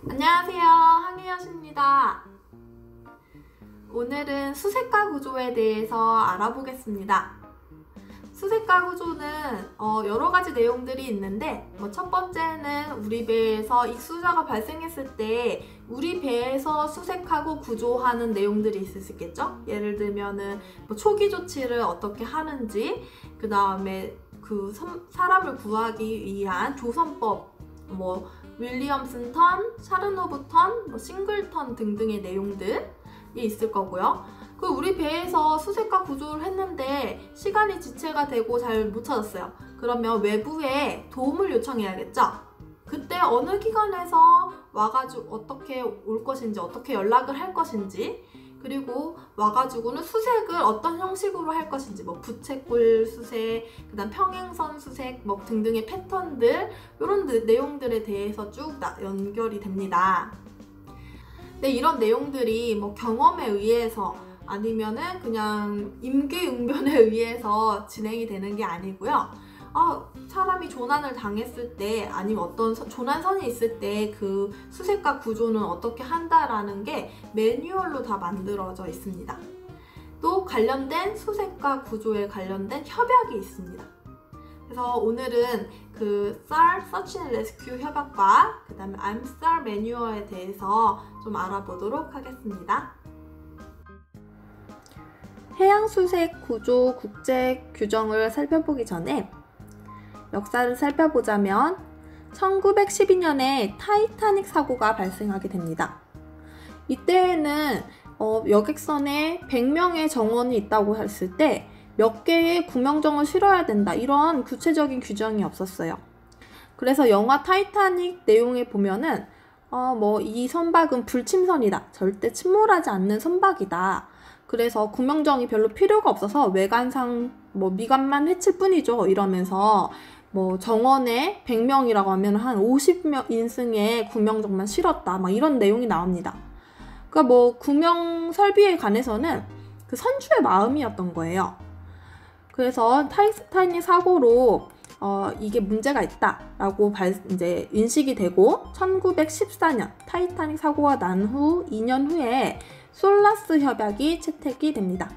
안녕하세요, 항혜여신입니다. 오늘은 수색가 구조에 대해서 알아보겠습니다. 수색가 구조는 여러 가지 내용들이 있는데 첫 번째는 우리 배에서 익수자가 발생했을 때 우리 배에서 수색하고 구조하는 내용들이 있을 수 있겠죠? 예를 들면은 초기 조치를 어떻게 하는지, 그 다음에 사람을 구하기 위한 조선법, 윌리엄슨 턴, 샤르노브 턴, 싱글턴 등등의 내용들이 있을 거고요. 우리 배에서 수색가 구조를 했는데 시간이 지체가 되고 잘 못 찾았어요. 그러면 외부에 도움을 요청해야겠죠? 그때 어느 기관에서 와가지고 어떻게 올 것인지, 어떻게 연락을 할 것인지, 그리고 와가지고는 수색을 어떤 형식으로 할 것인지, 부채꼴 수색, 그 다음 평행선 수색, 등등의 패턴들, 이런 내용들에 대해서 쭉 연결이 됩니다. 근데 이런 내용들이 경험에 의해서 아니면은 그냥 임기응변에 의해서 진행이 되는 게 아니고요. 사람이 조난을 당했을 때, 아니면 어떤 조난선이 있을 때 그 수색가 구조는 어떻게 한다라는 게 매뉴얼로 다 만들어져 있습니다. 또 관련된 수색가 구조에 관련된 협약이 있습니다. 그래서 오늘은 SAR, Search and Rescue 협약과 그 다음에 IMSAR 매뉴얼에 대해서 좀 알아보도록 하겠습니다. 해양수색 구조 국제 규정을 살펴보기 전에 역사를 살펴보자면 1912년에 타이타닉 사고가 발생하게 됩니다. 이때에는 여객선에 100명의 정원이 있다고 했을 때 몇 개의 구명정을 실어야 된다, 이런 구체적인 규정이 없었어요. 그래서 영화 타이타닉 내용에 보면은 이 선박은 불침선이다, 절대 침몰하지 않는 선박이다, 그래서 구명정이 별로 필요가 없어서 외관상 미관만 해칠 뿐이죠, 이러면서 정원에 100명이라고 하면 한 50명 인승의 구명정만 실었다, 이런 내용이 나옵니다. 그러니까 구명 설비에 관해서는 그 선주의 마음이었던 거예요. 그래서 타이타닉 사고로 이게 문제가 있다라고 이제 인식이 되고 1914년 타이타닉 사고가 난 후 2년 후에 솔라스 협약이 채택이 됩니다.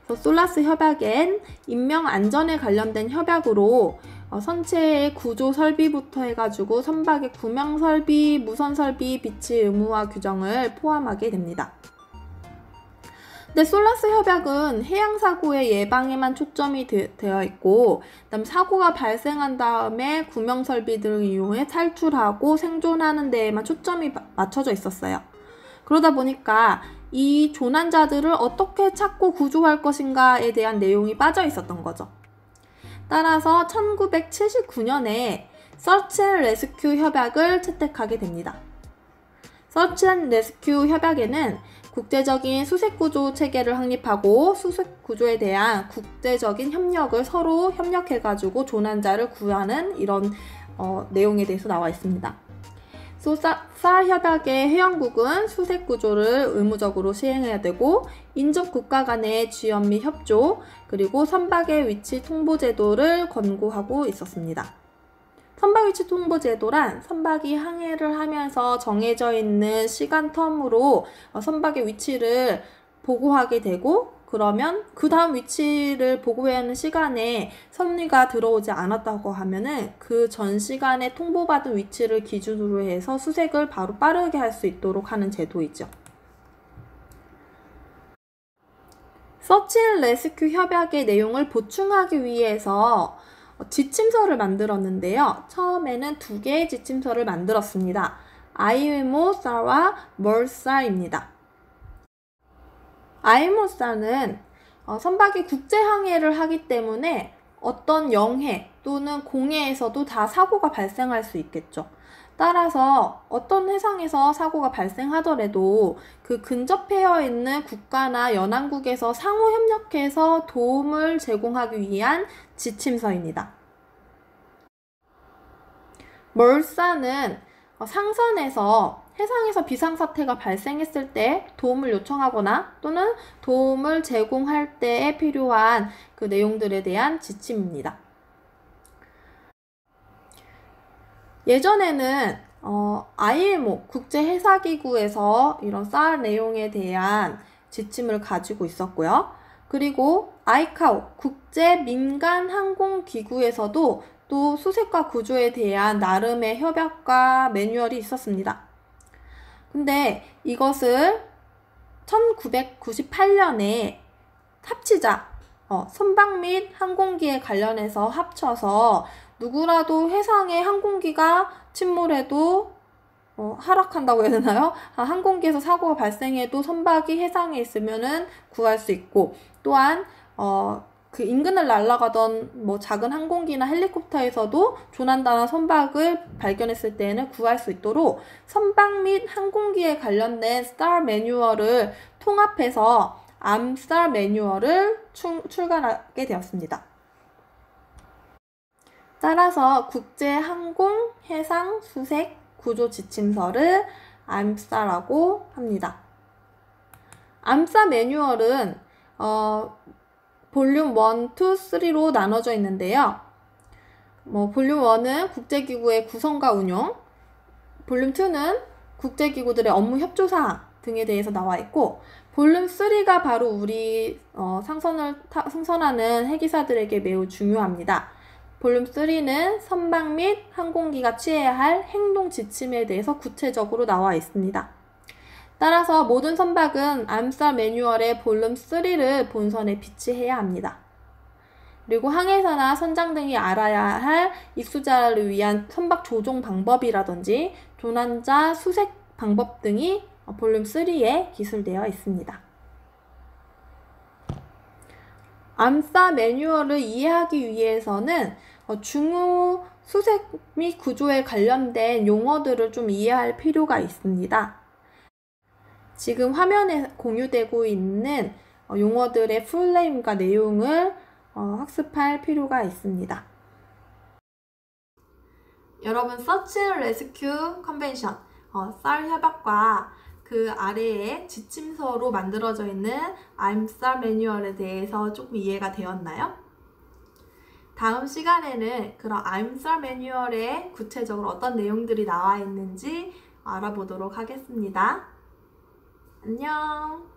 그래서 솔라스 협약엔 인명 안전에 관련된 협약으로 선체의 구조 설비부터 해가지고 선박의 구명 설비, 무선 설비 비치 의무화 규정을 포함하게 됩니다. 근데 솔라스 협약은 해양사고의 예방에만 초점이 되어 있고, 그다음 사고가 발생한 다음에 구명설비들을 이용해 탈출하고 생존하는 데에만 초점이 맞춰져 있었어요. 그러다 보니까 이 조난자들을 어떻게 찾고 구조할 것인가에 대한 내용이 빠져 있었던 거죠. 따라서 1979년에 Search and Rescue 협약을 채택하게 됩니다. Search and Rescue 협약에는 국제적인 수색구조 체계를 확립하고 수색구조에 대한 국제적인 협력을 서로 협력해가지고 조난자를 구하는 이런 내용에 대해서 나와 있습니다. SAR 협약의 회원국은 수색구조를 의무적으로 시행해야 되고, 인접 국가 간의 지원 및 협조, 그리고 선박의 위치 통보 제도를 권고하고 있었습니다. 선박 위치 통보 제도란 선박이 항해를 하면서 정해져 있는 시간 텀으로 선박의 위치를 보고하게 되고, 그러면 그 다음 위치를 보고해야 하는 시간에 선리가 들어오지 않았다고 하면은 그 전 시간에 통보받은 위치를 기준으로 해서 수색을 바로 빠르게 할 수 있도록 하는 제도이죠. 서치 앤 레스큐 협약의 내용을 보충하기 위해서 지침서를 만들었는데요. 처음에는 2개의 지침서를 만들었습니다. IMOSAR와 MORSAR입니다. IMOSAR는 선박이 국제항해를 하기 때문에 어떤 영해 또는 공해에서도 다 사고가 발생할 수 있겠죠. 따라서 어떤 해상에서 사고가 발생하더라도 그 근접해 있는 국가나 연안국에서 상호 협력해서 도움을 제공하기 위한 지침서입니다. MORSAR는 상선에서 해상에서 비상사태가 발생했을 때 도움을 요청하거나 또는 도움을 제공할 때에 필요한 그 내용들에 대한 지침입니다. 예전에는 IMO 국제해사기구에서 이런 SAR 내용에 대한 지침을 가지고 있었고요. 그리고 ICAO 국제민간항공기구에서도 또 수색과 구조에 대한 나름의 협약과 매뉴얼이 있었습니다. 근데 이것을 1998년에 합치자, 선박 및 항공기에 관련해서 합쳐서 누구라도 해상에 항공기가 침몰해도 하락한다고 해야 되나요? 항공기에서 사고가 발생해도 선박이 해상에 있으면은 구할 수 있고, 또한 그 인근을 날아가던 작은 항공기나 헬리콥터에서도 조난당한 선박을 발견했을 때에는 구할 수 있도록 선박 및 항공기에 관련된 STAR 매뉴얼을 통합해서 AMSTAR 매뉴얼을 출간하게 되었습니다. 따라서 국제항공 해상 수색 구조 지침서를 AMSTAR라고 합니다. AMSTAR 매뉴얼은 볼륨 1, 2, 3로 나눠져 있는데요. 볼륨 1은 국제기구의 구성과 운용, 볼륨 2는 국제기구들의 업무 협조사항 등에 대해서 나와 있고, 볼륨 3가 바로 우리 상선을 승선하는 해기사들에게 매우 중요합니다. 볼륨 3는 선박 및 항공기가 취해야 할 행동 지침에 대해서 구체적으로 나와 있습니다. 따라서 모든 선박은 AMSTAR 매뉴얼의 볼륨 3를 본선에 비치해야 합니다. 그리고 항해사나 선장 등이 알아야 할 익수자를 위한 선박 조종 방법이라든지 조난자 수색 방법 등이 볼륨 3에 기술되어 있습니다. AMSTAR 매뉴얼을 이해하기 위해서는 중후 수색 및 구조에 관련된 용어들을 좀 이해할 필요가 있습니다. 지금 화면에 공유되고 있는 용어들의 풀네임과 내용을 학습할 필요가 있습니다. 여러분, Search and Rescue Convention, SAR 협약과 그 아래에 지침서로 만들어져 있는 AMSTAR 매뉴얼에 대해서 조금 이해가 되었나요? 다음 시간에는 그런 AMSTAR 매뉴얼에 구체적으로 어떤 내용들이 나와 있는지 알아보도록 하겠습니다. 안녕.